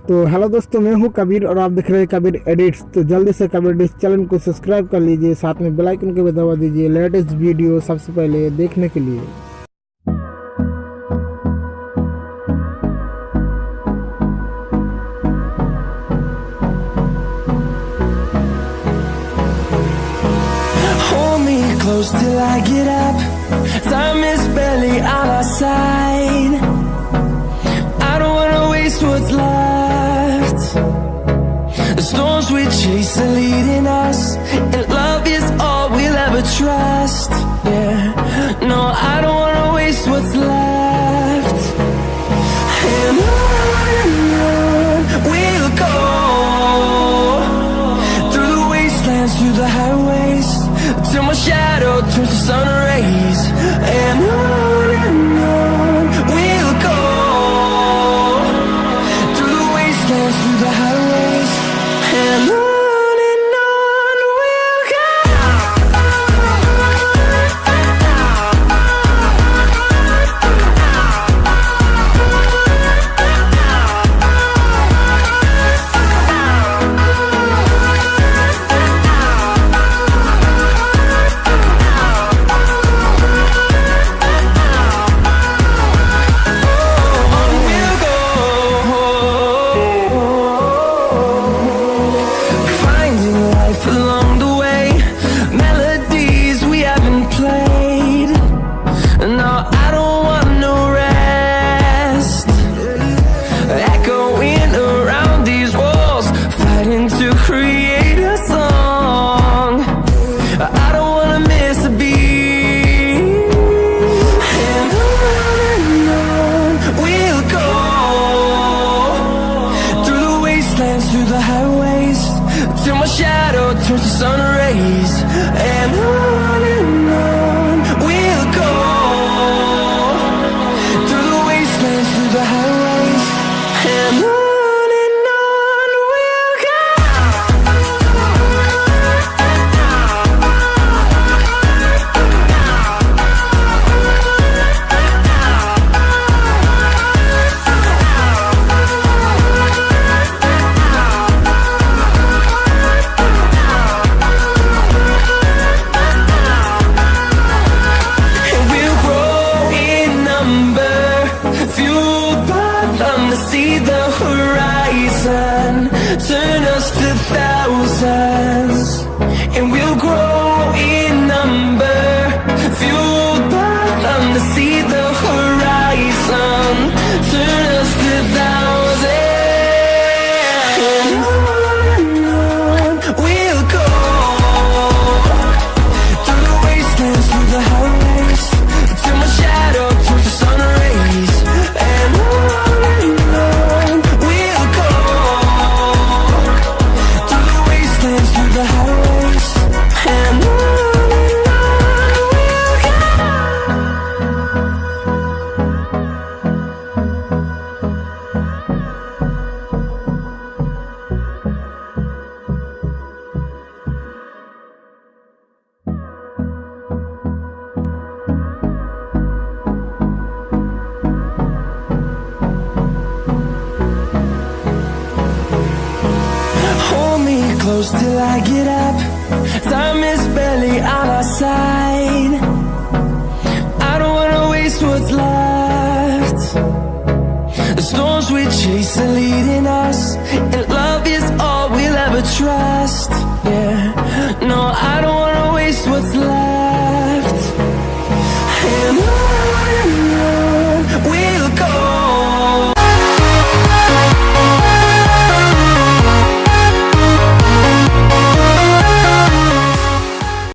तो हेलो दोस्तों, मैं हूं कबीर और आप देख रहे हैं कबीर एडिट्स। तो जल्दी से कबीर एडिट्स चैनल को सब्सक्राइब कर लीजिए, साथ में बेल आइकन को भी दबा दीजिए लेटेस्ट वीडियो सबसे पहले देखने के लिए। Hold me close till I get up. Time is barely on our side. I don't wanna waste what's left. The storms we chase are leading us, and love is all we'll ever trust. Yeah, no, I don't wanna waste what's left. And on we'll go, through the wastelands, through the highways, till my shadow turns to sun rays. And on we'll go, through the wastelands, through the highways, and on we'll go. Along the way, melodies we haven't played. No, I don't want no rest. Echoing around these walls, fighting to create a song. I don't wanna miss a beat. And on we'll go, through the wastelands, through the highways, till my shadow turns to sun rays. And on we'll go, through the wastelands, through the highways, and on we'll go. See the horizon, turn us to thousands, and we'll grow in number, fueled by them to see the horizon, turn us to thousands, and on we'll go, through the wastelands, through the highways, till my shadow turns to sun rays. And the highways, and on we'll hold me close till I get up. Time is barely on our side. I don't wanna waste what's left. The storms we chase are leading us.